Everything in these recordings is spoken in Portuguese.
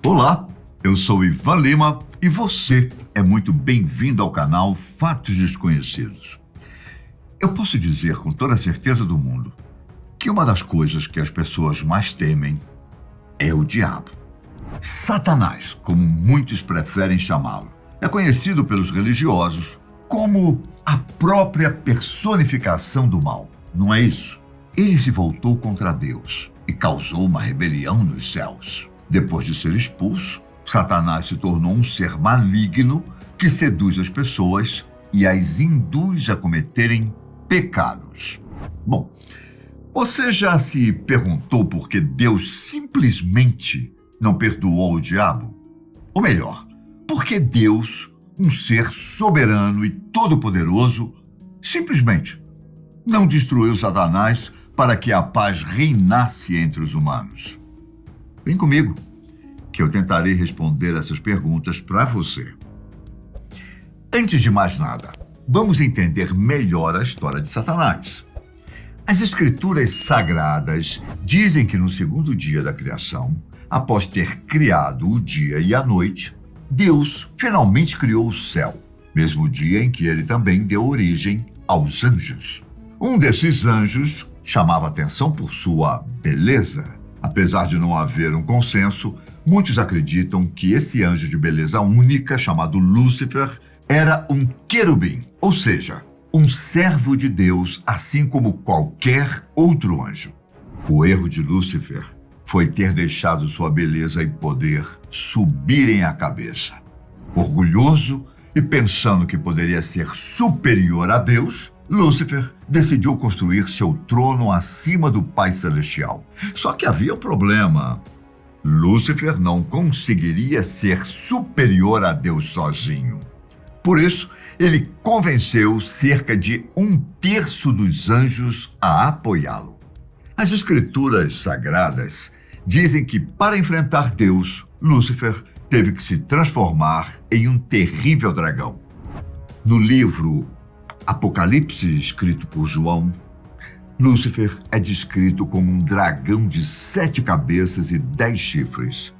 Olá, eu sou Ivan Lima e você é muito bem-vindo ao canal Fatos Desconhecidos. Eu posso dizer com toda a certeza do mundo que uma das coisas que as pessoas mais temem é o diabo. Satanás, como muitos preferem chamá-lo, é conhecido pelos religiosos como a própria personificação do mal, não é isso? Ele se voltou contra Deus e causou uma rebelião nos céus. Depois de ser expulso, Satanás se tornou um ser maligno que seduz as pessoas e as induz a cometerem pecados. Bom, você já se perguntou por que Deus simplesmente não perdoou o diabo? Ou melhor, por que Deus, um ser soberano e todo-poderoso, simplesmente não destruiu Satanás para que a paz reinasse entre os humanos? Vem comigo, que eu tentarei responder essas perguntas para você. Antes de mais nada, vamos entender melhor a história de Satanás. As Escrituras Sagradas dizem que no segundo dia da criação, após ter criado o dia e a noite, Deus finalmente criou o céu, mesmo dia em que ele também deu origem aos anjos. Um desses anjos chamava atenção por sua beleza. Apesar de não haver um consenso, muitos acreditam que esse anjo de beleza única, chamado Lúcifer, era um querubim, ou seja, um servo de Deus, assim como qualquer outro anjo. O erro de Lúcifer foi ter deixado sua beleza e poder subirem à cabeça. Orgulhoso e pensando que poderia ser superior a Deus, Lúcifer decidiu construir seu trono acima do Pai Celestial. Só que havia um problema. Lúcifer não conseguiria ser superior a Deus sozinho. Por isso, ele convenceu cerca de 1/3 dos anjos a apoiá-lo. As Escrituras Sagradas dizem que, para enfrentar Deus, Lúcifer teve que se transformar em um terrível dragão. No livro Apocalipse, escrito por João, Lúcifer é descrito como um dragão de 7 cabeças e 10 chifres.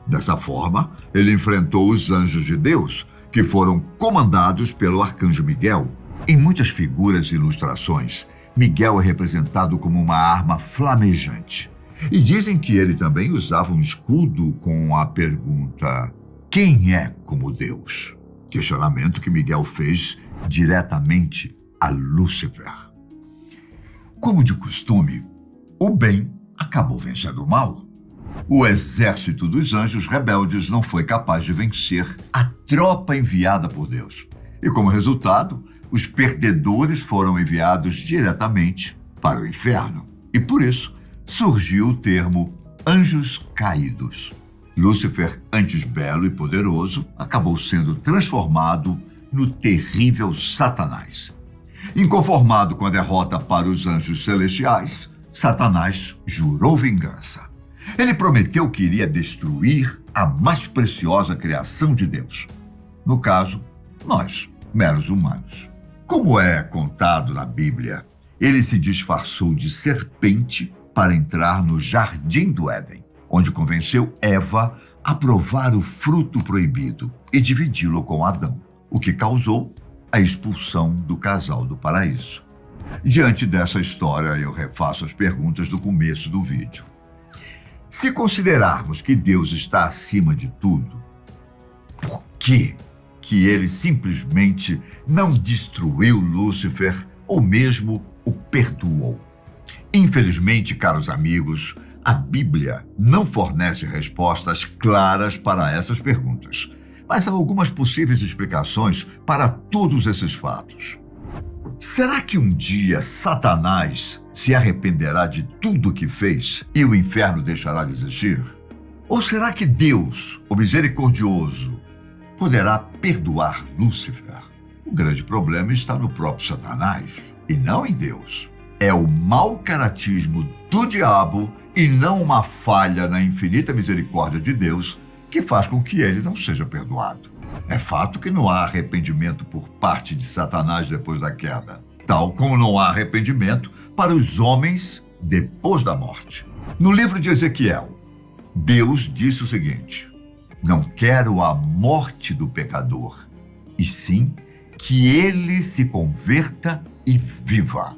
Dessa forma, ele enfrentou os anjos de Deus, que foram comandados pelo arcanjo Miguel. Em muitas figuras e ilustrações, Miguel é representado como uma arma flamejante. E dizem que ele também usava um escudo com a pergunta: quem é como Deus? Questionamento que Miguel fez diretamente a Lúcifer. Como de costume, o bem acabou vencendo o mal. O exército dos anjos rebeldes não foi capaz de vencer a tropa enviada por Deus. E como resultado, os perdedores foram enviados diretamente para o inferno. E por isso surgiu o termo anjos caídos. Lúcifer, antes belo e poderoso, acabou sendo transformado no terrível Satanás. Inconformado com a derrota para os anjos celestiais, Satanás jurou vingança. Ele prometeu que iria destruir a mais preciosa criação de Deus. No caso, nós, meros humanos. Como é contado na Bíblia, ele se disfarçou de serpente para entrar no Jardim do Éden, onde convenceu Eva a provar o fruto proibido e dividi-lo com Adão, o que causou a expulsão do casal do paraíso. Diante dessa história, eu refaço as perguntas do começo do vídeo. Se considerarmos que Deus está acima de tudo, por que ele simplesmente não destruiu Lúcifer ou mesmo o perdoou? Infelizmente, caros amigos, a Bíblia não fornece respostas claras para essas perguntas, mas há algumas possíveis explicações para todos esses fatos. Será que um dia Satanás se arrependerá de tudo que fez e o inferno deixará de existir? Ou será que Deus, o misericordioso, poderá perdoar Lúcifer? O grande problema está no próprio Satanás e não em Deus. É o mau caratismo do diabo e não uma falha na infinita misericórdia de Deus que faz com que ele não seja perdoado. É fato que não há arrependimento por parte de Satanás depois da queda, tal como não há arrependimento para os homens depois da morte. No livro de Ezequiel, Deus disse o seguinte: Não quero a morte do pecador, e sim que ele se converta e viva.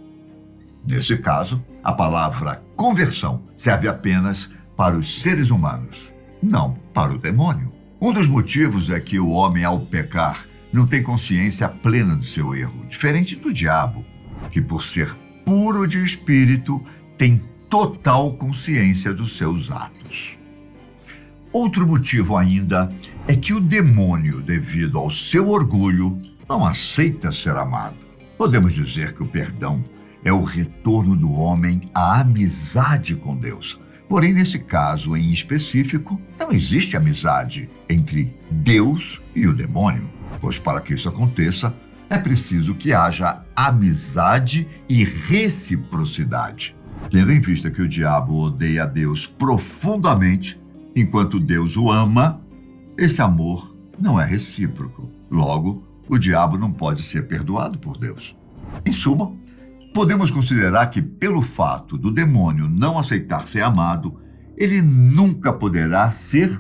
Nesse caso, a palavra conversão serve apenas para os seres humanos, não para o demônio. Um dos motivos é que o homem, ao pecar, não tem consciência plena do seu erro, diferente do diabo, que, por ser puro de espírito, tem total consciência dos seus atos. Outro motivo ainda é que o demônio, devido ao seu orgulho, não aceita ser amado. Podemos dizer que o perdão é o retorno do homem à amizade com Deus. Porém, nesse caso em específico, não existe amizade entre Deus e o demônio, pois para que isso aconteça, é preciso que haja amizade e reciprocidade. Tendo em vista que o diabo odeia a Deus profundamente, enquanto Deus o ama, esse amor não é recíproco. Logo, o diabo não pode ser perdoado por Deus. Em suma, podemos considerar que, pelo fato do demônio não aceitar ser amado, ele nunca poderá ser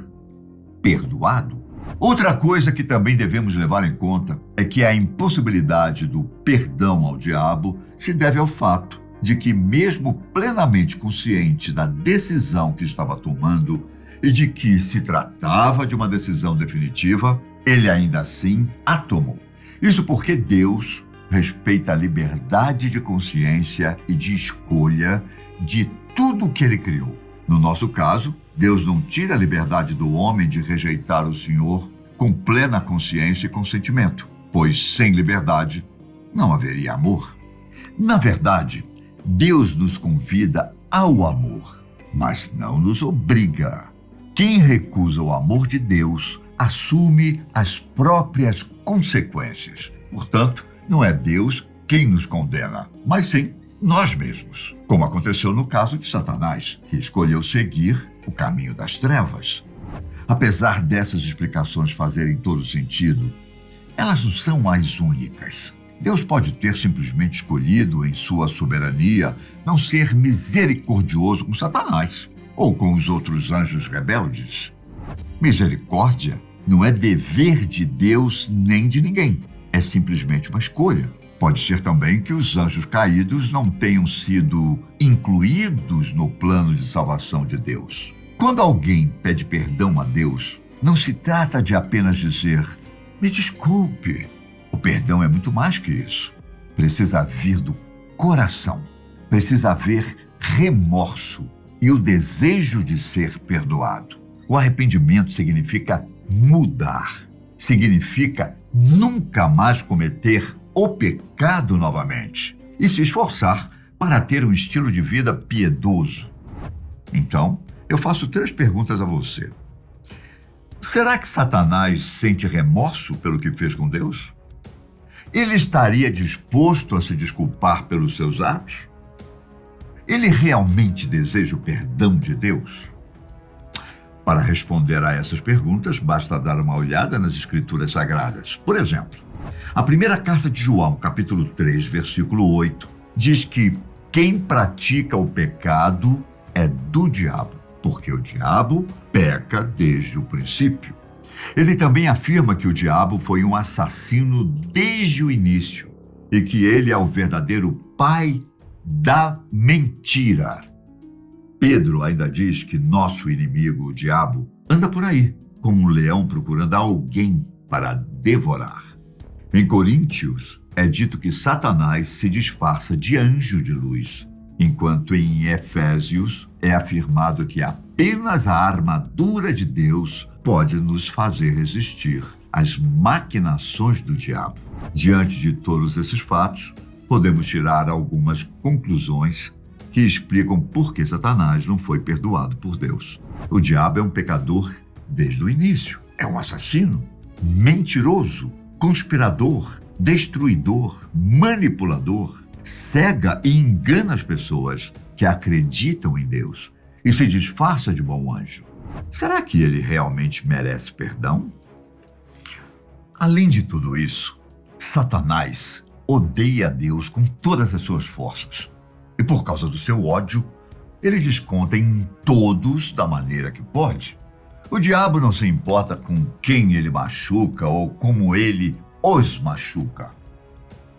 perdoado. Outra coisa que também devemos levar em conta é que a impossibilidade do perdão ao diabo se deve ao fato de que, mesmo plenamente consciente da decisão que estava tomando e de que se tratava de uma decisão definitiva, ele ainda assim a tomou. Isso porque Deus respeita a liberdade de consciência e de escolha de tudo o que ele criou. No nosso caso, Deus não tira a liberdade do homem de rejeitar o Senhor com plena consciência e consentimento, pois sem liberdade não haveria amor. Na verdade, Deus nos convida ao amor, mas não nos obriga. Quem recusa o amor de Deus assume as próprias consequências. Portanto, não é Deus quem nos condena, mas sim nós mesmos, como aconteceu no caso de Satanás, que escolheu seguir o caminho das trevas. Apesar dessas explicações fazerem todo sentido, elas não são as únicas. Deus pode ter simplesmente escolhido, em sua soberania, não ser misericordioso com Satanás ou com os outros anjos rebeldes. Misericórdia não é dever de Deus nem de ninguém. É simplesmente uma escolha. Pode ser também que os anjos caídos não tenham sido incluídos no plano de salvação de Deus. Quando alguém pede perdão a Deus, não se trata de apenas dizer, me desculpe. O perdão é muito mais que isso. Precisa vir do coração. Precisa haver remorso e o desejo de ser perdoado. O arrependimento significa mudar. Significa nunca mais cometer o pecado novamente e se esforçar para ter um estilo de vida piedoso. Então, eu faço 3 perguntas a você. Será que Satanás sente remorso pelo que fez com Deus? Ele estaria disposto a se desculpar pelos seus atos? Ele realmente deseja o perdão de Deus? Para responder a essas perguntas, basta dar uma olhada nas Escrituras Sagradas. Por exemplo, a primeira carta de João, capítulo 3, versículo 8, diz que quem pratica o pecado é do diabo, porque o diabo peca desde o princípio. Ele também afirma que o diabo foi um assassino desde o início e que ele é o verdadeiro pai da mentira. Pedro ainda diz que nosso inimigo, o diabo, anda por aí, como um leão procurando alguém para devorar. Em Coríntios, é dito que Satanás se disfarça de anjo de luz, enquanto em Efésios é afirmado que apenas a armadura de Deus pode nos fazer resistir às maquinações do diabo. Diante de todos esses fatos, podemos tirar algumas conclusões que explicam por que Satanás não foi perdoado por Deus. O diabo é um pecador desde o início. É um assassino, mentiroso, conspirador, destruidor, manipulador, cega e engana as pessoas que acreditam em Deus e se disfarça de bom anjo. Será que ele realmente merece perdão? Além de tudo isso, Satanás odeia a Deus com todas as suas forças. E por causa do seu ódio, ele desconta em todos da maneira que pode. O diabo não se importa com quem ele machuca ou como ele os machuca.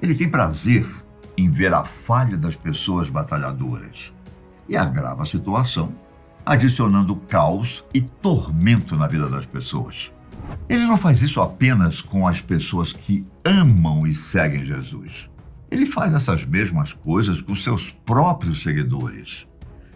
Ele tem prazer em ver a falha das pessoas batalhadoras e agrava a situação, adicionando caos e tormento na vida das pessoas. Ele não faz isso apenas com as pessoas que amam e seguem Jesus. Ele faz essas mesmas coisas com seus próprios seguidores.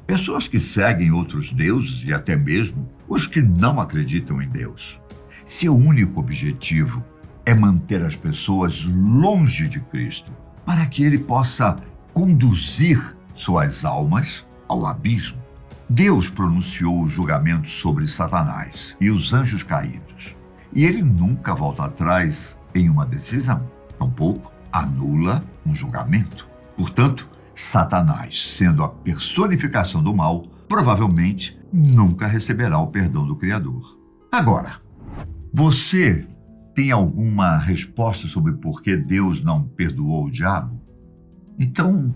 Pessoas que seguem outros deuses e até mesmo os que não acreditam em Deus. Seu único objetivo é manter as pessoas longe de Cristo, para que ele possa conduzir suas almas ao abismo. Deus pronunciou o julgamento sobre Satanás e os anjos caídos, e ele nunca volta atrás em uma decisão, tampouco anula um julgamento. Portanto, Satanás, sendo a personificação do mal, provavelmente nunca receberá o perdão do Criador. Agora, você tem alguma resposta sobre por que Deus não perdoou o diabo? Então,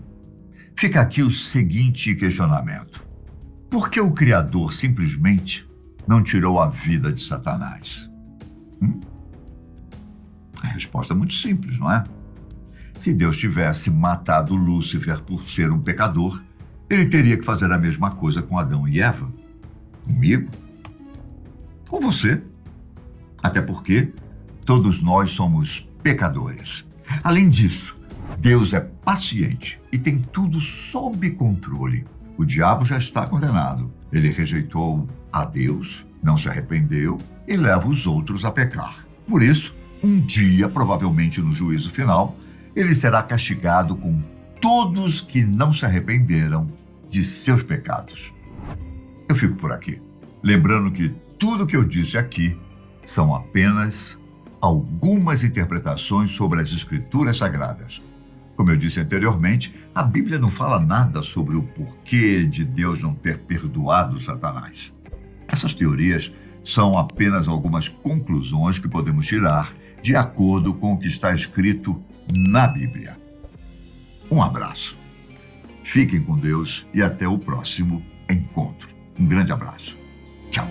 fica aqui o seguinte questionamento. Por que o Criador simplesmente não tirou a vida de Satanás? A resposta é muito simples, não é? Se Deus tivesse matado Lúcifer por ser um pecador, ele teria que fazer a mesma coisa com Adão e Eva. Comigo? Com você. Até porque todos nós somos pecadores. Além disso, Deus é paciente e tem tudo sob controle. O diabo já está condenado. Ele rejeitou a Deus, não se arrependeu e leva os outros a pecar. Por isso, um dia, provavelmente no juízo final, ele será castigado com todos que não se arrependeram de seus pecados. Eu fico por aqui, lembrando que tudo que eu disse aqui são apenas algumas interpretações sobre as Escrituras Sagradas. Como eu disse anteriormente, a Bíblia não fala nada sobre o porquê de Deus não ter perdoado Satanás. Essas teorias são apenas algumas conclusões que podemos tirar de acordo com o que está escrito na Bíblia. Um abraço. Fiquem com Deus e até o próximo encontro. Um grande abraço. Tchau.